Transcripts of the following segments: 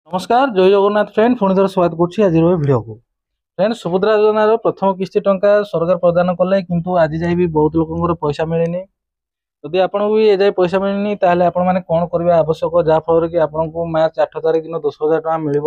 नमस्कार जय जगन्नाथ फ्रेंड पुणी थोड़ा स्वागत करुच्ची आज भिडियो को फ्रेंड सुभद्रा योजनार प्रथम किस्ती टंका सरकार प्रदान कले किंतु आज जाए भी बहुत लोक पैसा मिलनी जदि आपको भी एजाए पैसा मिलनी ताहले आपण माने कौन करबा आवश्यक जहाँफल कि आपको मार्च 8 तारीख दिन 10,000 टका मिल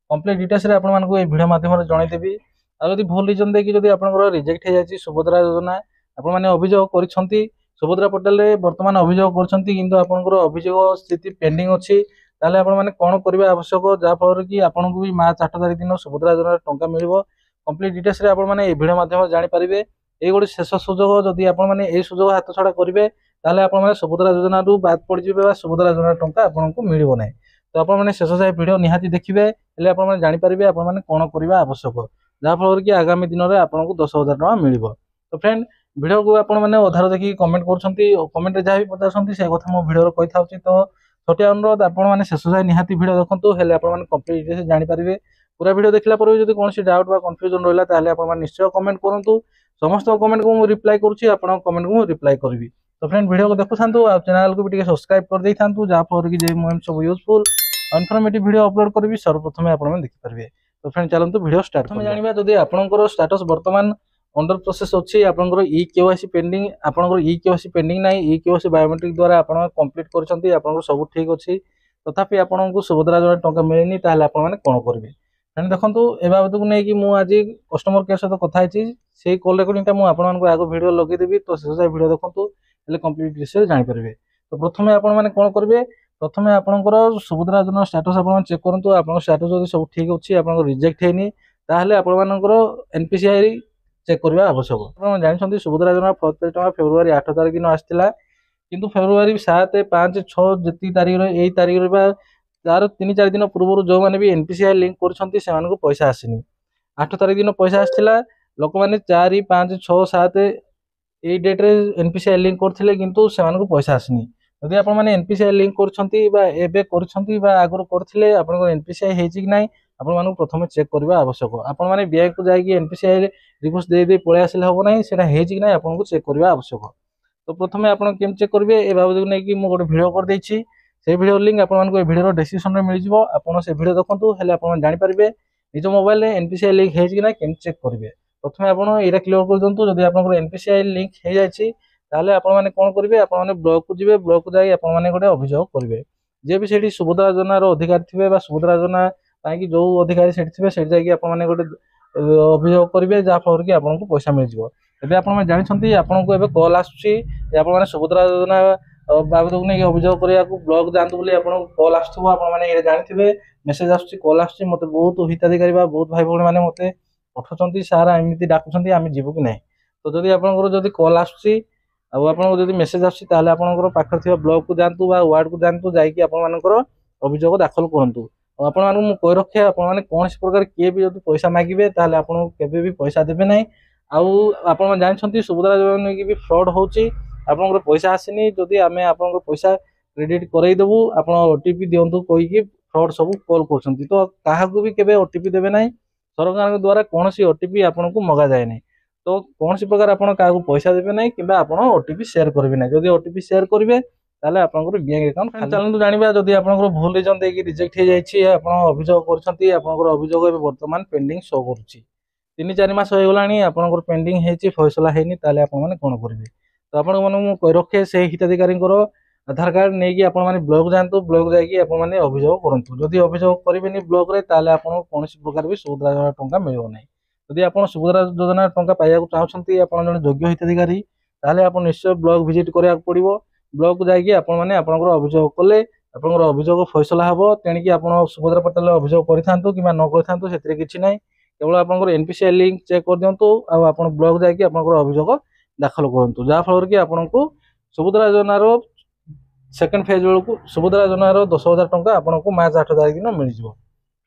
कम्प्लीट डिटेल्स भिडियो माध्यम जनईदेवी आदि भूल रिजन देखिए जब आप रिजेक्ट हो जाए सुभद्रा योजना आपने अभियोग कर सुभद्रा पोर्टाल बर्तमान अभियोग कर अभियोग स्थिति पेंडिंग अच्छी ताहले आपण माने कौन करबा आवश्यक जहाँफल कि आपको भी मार्च 8 तारीख दिन सुभद्रा योजना टंका मिल कम्प्लीट डिटेल्स भिडियो माध्यम जानीपारे ये गोटे शेष सुजोग जदि आपने सुजोग हाथ छड़ा करेंगे ताहले आपने सुभद्रा योजना बाद पड़े सुभद्रा योजना टंका आपको मिल ना तो आपने शेष जाए भिडियो निहाती देखिए आपने जानीपारे आपने कौन करबा आवश्यक जहाँफल कि आगामी दिन में आपको 10,000 टका मिल तो फ्रेंड भिडियो को आपने अधार देखिए कमेंट कमेंट जहाँ भी पचार से कथा मो भिडियो कही था तो छोटिया अनुरोध आपने शेष जाए निहाती भिडियो देखो हेल्ले कम्प्लीट डिटेल्स जानीपारे पूरा भिडियो देखला जो कौन डाउट बा कन्फ्यूजन रहा है निश्चय कमेंट करूँ समस्त कमेंट को रिप्लाई करुच्ची आप कमेंट को रिप्लाई करी तो फ्रेंड वीडियो को देखु था चैनल को भी सब्सक्राइब कर दे था जहाँफल कि सब यूजफुल इनफॉर्मेटिव वीडियो अपलोड करी सर्वप्रथम आप देखिपारे तो फ्रेंड चलते वीडियो स्टार्ट प्रथम जाना जब आपंकर स्टेटस बर्तमान अंडर प्रोसेस अच्छी आपंकर ई केवाईसी पेंडिंग आपंकर ई केवाईसी पेंडिंग ना ई केवाईसी बायोमेट्रिक द्वारा आप कंप्लीट कर सब ठीक अच्छी तथापि आपको सुभद्रा योजना टंका मिलनी ताहले आपने कौन करेंगे फ्रेंड देखो ए बाबद को लेकिन मुझे कस्टमर केयर सहित कथा से कॉल रेकर्डिंग आपको आगे वीडियो लगेदेवी तो शेष वीडियो देखो कम्प्लीट डिटेल्स जानीपारे तो प्रथम आपने कौन करेंगे प्रथम आपंकर सुभद्रा योजना स्टेटस आप चेक करूँ आप स्टेटस जो सब ठीक अच्छी आप रिजेक्ट होनी ताहले आपंकर एनपीसीआई चेक करवा आवश्यक आप जानते सुभद्रा योजना 40,000 फेब्रुआरी 8 तारीख दिन आसाला किंतु फेब्रुआरी 7, 5, 6 जी तारीख यही तारीख तार 3-4 दिन पूर्व जो मैंने भी एनपीसीआई लिंक कर पैसा आसनी 8 तारीख दिन पैसा आसाला लोक मैंने 4, 5, 6, 7 यही डेट्रे एनपीसीआई लिंक करते किंतु से पैसा आसनी जदि आप एनपीसीआई लिंक कर आगुरी करते आप एनपीसीआई होती ना आपको प्रथम चेक करवा आवश्यक आपने बैंक को जाकि एनपीसीआई रिक्वेस्ट दे पलि आसले हम ना से आपको चेक करवा आवश्यक तो प्रथम आप चेक करेंगे ए बाबद को लेकिन मुझे गोटे भिडियो कर देछि से भिडियो लिंक आपको भिडियो डिस्क्रिप्शन में मिल जाए आप से भिडियो देखो हेल्ले आप जानीपारे निज मोबाइल एनपीसीआई लिंक होना केम चेक करेंगे प्रथम आप यहाँ क्लियर कर दिखाँ जब आप एनपीसीआई लिंक हो जाए ताहले आपने कौन करेंगे आपने ब्लॉक को जी ब्लॉक को जाए आपने गोटे अभियोग करेंगे जे भी से सुभद्रा योजनार अधिकारी थे सुभद्रा योजना जो अधिकारी से थे आपने गोटे अभियोग करेंगे जहाँफल कि आपको पैसा मिल जाए एवं आप जानते आपको एवं कल आसने सुभद्रा योजना बाबद को नहीं अभियोग करने ब्लॉक जातु बोली आप कल आसने जानते मेसेज आस कल आस मत बहुत हिताधिकारी बहुत भाई भाई मैंने मत पठाउं सार एमती डाकुं आम जीवु कि ना तो जब आपंकर कल आस मेसेज आसने आपंकर पाखे थी ब्लॉक को जातु वार्ड को जातु जापर अभियोग दाखल करूँ आपको कही रखे आपने कौन प्रकार किए भी जब पैसा मागे ताहले आपको केवे भी पैसा देवे ना आप जानते सुभद्रा योजना की भी फ्रॉड होची आपंकर पैसा आसनी जदि आम आप पैसा क्रेडिट करईदेवु आप ओटीपी दिंतु कहीकि फ्रॉड सब कॉल कर तो क्या भी केवे ओटीपी देवे ना सरकार द्वारा कौन ओटीपी आपको मगा जाए ना तो कौन प्रकार आप पैसा देवे ना कि आप ओटीपी शेयर करेंगे ना जब ओटीपी शेयर करेंगे ताहले आपंकर बैंक अकाउंट चलते जाना जब आप भूल रिजन देखिए रिजेक्ट हो जाए आप अभियोग कर अभियोग बर्तमान पेंडिंग शो करुच्ची 3-4 मास हो गलानी आपंकर पेंडिंग होती फैसला होनी ताहले आपने कौन करेंगे तो आप कही रखे से हिताधिकारी आधार कार्ड नहीं कि आपने ब्लॉक जातु ब्लॉक जाकि आपने अभियोग करूँ जदि अभियोग करेंगे ब्लॉक रे ताहले आपको कौन प्रकार भी सुभद्रा योजना टंका मिल ना जदि आप सुभद्रा योजना टंका पाइबा चाहते आप जन योग्य हिताधिकारी ताहले आप निश्चय ब्लॉक विजिट करा पड़ो ब्लॉक को जाकि आपने आपंकर अभियोग कले आपंकर अभियोग फैसला हम तेणिक आप सुभद्रा पोर्टाल अभियोग करूँ कि न करें किसी ना केवल आपंकर एनपीसीआई लिंक चेक कर दिंतु आप ब्लॉक जाकि आपंकर अभियोग दाखल करूँ जहाँफल कि आपको सुभद्रा योजनार सेकेंड फेज बेलू सुभद्रा योजनार 10,000 टंका आपको मार्च 8 तारीख दिन मिल जाए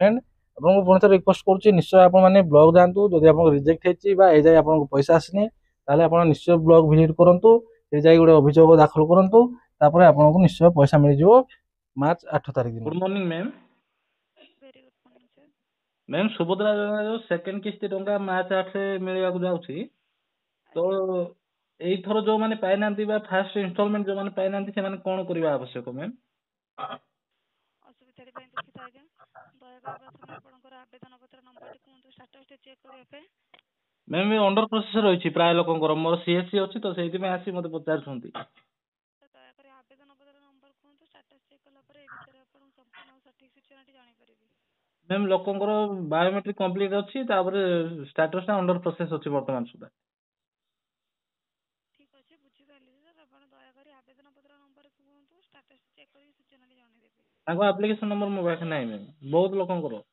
फ्रेंड आपको पुणी थे रिक्वेस्ट करुच्ची निश्चय आपने ब्लॉक जातु जब आप रिजेक्ट होती जाए आपको पैसा आसनी ताहले आप निश्चय ब्लॉक विजिट करूँ से जाए गोटे अभियोग दाखल करूँ आपको निश्चय पैसा मिल जाए मार्च 8 तारीख दिन good morning ma'am very good morning sir. Ma'am Subhadra योजना जो सेकेंड किस्ती टंका मार्च 8 से मिलवाक जाऊँगी तो यही थर जो मैंने पाई ना फास्ट इनस्टॉलमेंट जो मैंने पाई ना से कौन करवा आवश्यक मैम असुविधा देखिए आज्ञा ମ୍ୟାମ୍ ଏ ଅଣ୍ଡର ପ୍ରୋସେସ୍ ରହିଛି ପ୍ରାୟ ଲୋକଙ୍କର ମୋର ସିଏସସି ଅଛି ତ ସେଇଥିପାଇଁ ଆସି ମୋତେ ପଚାରୁଛନ୍ତି। ତ ଦୟାକରି ଆବେଦନ ପତ୍ର ନମ୍ବର କୁହନ୍ତୁ। ଷ୍ଟାଟସ୍ ଚେକ୍ କଲା ପରେ ଏ ବିଷୟରେ ଆପଣଙ୍କୁ ସମ୍ପୂର୍ଣ୍ଣ ଆଉ ସଠିକ୍ ସୂଚନାଟି ଜାଣିପାରିବି। ମ୍ୟାମ୍ ଲୋକଙ୍କର ବାୟୋମେଟ୍ରିକ୍ କମ୍ପ୍ଲିଟ୍ ଅଛି ତାପରେ ଷ୍ଟାଟସ୍ଟା ଅଣ୍ଡର ପ୍ରୋସେସ୍ ଅଛି ବର୍ତ୍ତମାନ ସୁଦ୍ଧା। ଠିକ୍ ଅଛି, ବୁଝିପାରିଲି ସାର୍। ଆପଣ ଦୟାକରି ଆବେଦନ ପତ୍ର ନମ୍ବର କୁହନ୍ତୁ। ଷ୍ଟାଟସ୍ ଚେକ୍ କରିକି ସୂଚନାଟି ଜଣାଇଦେବେ। ତାଙ୍କ ଆପ୍ଲିକେସନ୍ ନମ୍ବର ମୋ ପାଖରେ ନାହିଁ ମ୍ୟାମ୍, ବହୁତ ଲୋକଙ୍କର।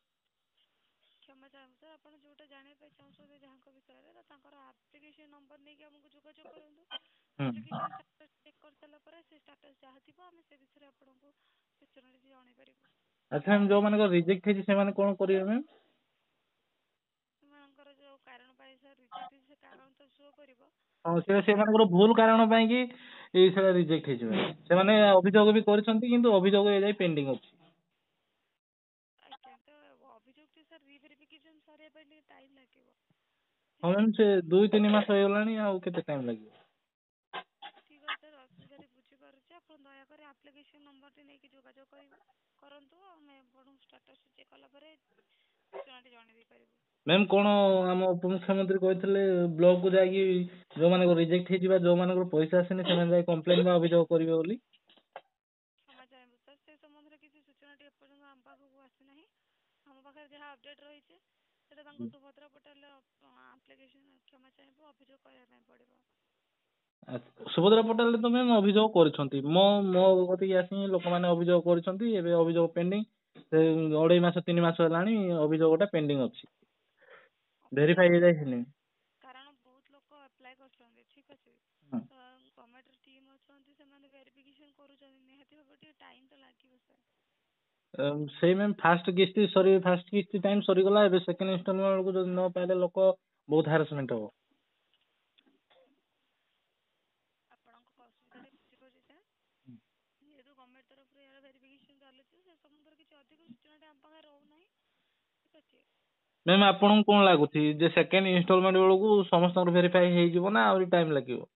କ୍ଷମା ଚାହିଁବୁ ସାର୍, ଆପଣ ଯେଉଁଟା ଜାଣିବା ପାଇଁ ଚାହୁଁଛନ୍ତି ଯାହାଙ୍କ ବିଷୟରେ ତ ତାଙ୍କର ଆପ୍ଲିକେସନ୍ ନମ୍ବର ନେଇକି ଆମକୁ ଯୋଗାଯୋଗ କରନ୍ତୁ। ହୁଁ ଆପ୍ଲିକେସନ୍ ଷ୍ଟାଟସ୍ ଚେକ୍ କରିସାରିଲା ପରେ ସେ ଷ୍ଟାଟସ୍ ଯାହା ଥିବ ଆମେ ସେ ବିଷୟରେ ଆପଣଙ୍କୁ ସୂଚନାଟି ଜଣାଇପାରିବୁ। ଆଚ୍ଛା ମ୍ୟାମ୍ ଯୋଉମାନଙ୍କର ରିଜେକ୍ଟ ହେଇଛି ସେମାନେ କ'ଣ କରିବେ ମ୍ୟାମ୍? ସେମାନଙ୍କର ଯେଉଁ କାରଣ ପାଇଁ ସାର୍ ରିଜେକ୍ଟ ହେଇଛି ସେ କାରଣ ତ ଶୋ କରିବ। ହଁ ଯଦି ସେମାନଙ୍କର ଭୁଲ କାରଣ ପାଇଁ କି ସେଇଟା ରିଜେକ୍ଟ ହେଇଯିବ। ସେମାନେ ଅଭିଯୋଗ ବି କରିଛନ୍ତି କିନ୍ତୁ ଅଭିଯୋଗ ଏ ଯାଇ ପେଣ୍ଡିଂ ଅଛି। ଆଜ୍ଞା, ତ ଅଭିଯୋଗଟି ସାର୍ ରିଭେରିଫିକେସନ୍ ସରିବା ପାଇଁ ଟିକେ ଟାଇମ୍ ଲାଗିବ। ହଁ ମ୍ୟାମ୍ ସେ 2-3 ମାସ ହେଇଗଲାଣି ଆଉ କେତେ ଟାଇମ୍ ଲାଗିବ? ଠିକ୍ ଅଛି ସାର୍, ଅସୁବିଧାଟି ବୁଝିପାରୁଛି। ଆପଣ ଦୟାକରି ଆପ୍ଲିକେସନ୍ ନମ୍ବରଟି ନେଇକି ଯୋଗାଯୋଗ କରନ୍ତୁ। ଆମେ ଆପଣଙ୍କୁ ଷ୍ଟାଟସ୍ ଚେକ୍ କଲା ପରେ ସୂଚନାଟି ଜଣାଇ ଦେଇପାରିବୁ। ମ୍ୟାମ୍ କ'ଣ ଆମ ଉପମୁଖ୍ୟମନ୍ତ୍ରୀ କହିଥିଲେ ବ୍ଲକକୁ ଯାଇକି ଯୋଉମାନଙ୍କର ରିଜେକ୍ଟ ହେଇଯିବା ଯୋଉମାନଙ୍କର ପଇସା ଆସିନି ସେମାନେ ଯାଇ କମ୍ପ୍ଲେନ୍ ବା ଅଭିଯୋଗ କରିବେ ବୋଲି। କ୍ଷମା ଚାହିଁବୁ ସାର୍, ସେ ସମ୍ବନ୍ଧରେ କିଛି ସୂଚନାଟି ଏପର୍ଯ୍ୟନ୍ତ ଆମ ପାଖକୁ ଆସିନାହିଁ। ଆମ ପାଖରେ ଯାହା ଅପଡେଟ୍ ରହିଛି ସେଇଟା ତାଙ୍କୁ ସୁଭଦ୍ରା ପୋର୍ଟାଲରେ ଆପ୍ଲିକେସନ୍ କ୍ଷମା ଚାହିଁବୁ ଅଭିଯୋଗ କରିବା ପାଇଁ ପଡ଼ିବ। ସୁଭଦ୍ରା ପୋର୍ଟାଲରେ ତ ମ୍ୟାମ୍ ଅଭିଯୋଗ କରିଛନ୍ତି। ମୋ କତିକି ଆସି ଲୋକମାନେ ଅଭିଯୋଗ କରିଛନ୍ତି। ଏବେ ଅଭିଯୋଗ ପେଣ୍ଡିଂ। ସେ 2.5 ମାସ 3 ମାସ ହେଲାଣି ଅଭିଯୋଗଟା ପେଣ୍ଡିଂ ଅଛି। ଭେରିଫାଇ ହେଇଯାଇନି। କାରଣ ବହୁତ ଲୋକ ଆପ୍ଲାଏ କରୁଛନ୍ତି। ଠିକ୍ ଅଛି, ତ ଗଭର୍ଣ୍ଣମେଣ୍ଟର ଟିମ୍ ଅଛନ୍ତି ସେମାନେ ଭେରିଫିକେସନ୍ କରୁଛନ୍ତି। ନିହାତି ଭାବରେ ଟିକେ ଟାଇମ୍ ତ ଲାଗିବ ସାର୍। ସେଇ ମ୍ୟାମ୍ ଫାଷ୍ଟ କିସ୍ତି ଟାଇମ୍ ସରିଗଲା। ଏବେ ସେକେଣ୍ଡ ଇନଷ୍ଟଲମେଣ୍ଟ ବେଳକୁ ଯଦି ନ ପାଇଲେ ଲୋକ ବହୁତ ହାରାସମେଣ୍ଟ ହବ। ଆପଣଙ୍କ ଅସୁବିଧାଟି ବୁଝିପାରୁଛି ସାର୍। ଯେହେତୁ ଗଭର୍ଣ୍ଣମେଣ୍ଟ ତରଫରୁ ଏହାର ଭେରିଫିକେସନ୍ ଚାଲିଛି ସେ ସମ୍ବନ୍ଧରେ କିଛି ଅଧିକ ସୂଚନାଟି ଆମ ପାଖରେ ରହୁନାହିଁ। ଠିକ୍ ଅଛି। ମ୍ୟାମ୍ ଆପଣଙ୍କୁ କ'ଣ ଲାଗୁଛି ଯେ ସେକେଣ୍ଡ ଇନଷ୍ଟଲମେଣ୍ଟ ବେଳକୁ ସମସ୍ତଙ୍କର ଭେରିଫାଇ ହେଇଯିବ ନା ଆହୁରି ଟାଇମ୍ ଲାଗିବ?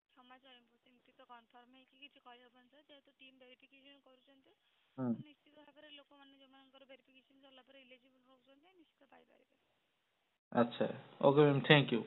କ୍ଷମା ଚାହିଁବୁ, ସେମିତି ତ କନଫର୍ମ ହେଇକି କିଛି କହିହେବନି ସାର୍। ଯେହେତୁ ଟିମ୍ ଭେରିଫିକେସନ୍ କରୁଛନ୍ତି ହୁଁ। ତ ନିଶ୍ଚିତ ଭାବରେ ଲୋକମାନେ ଯେଉଁମାନଙ୍କର ଭେରିଫିକେସନ୍ ସରିଲା ପରେ ଇଲିଜିବଲ୍ ରହୁଛନ୍ତି ନିଶ୍ଚିତ ପାଇପାରିବେ। ଆଚ୍ଛା, ଓକେ ମ୍ୟାମ୍, ଥ୍ୟାଙ୍କ ୟୁ।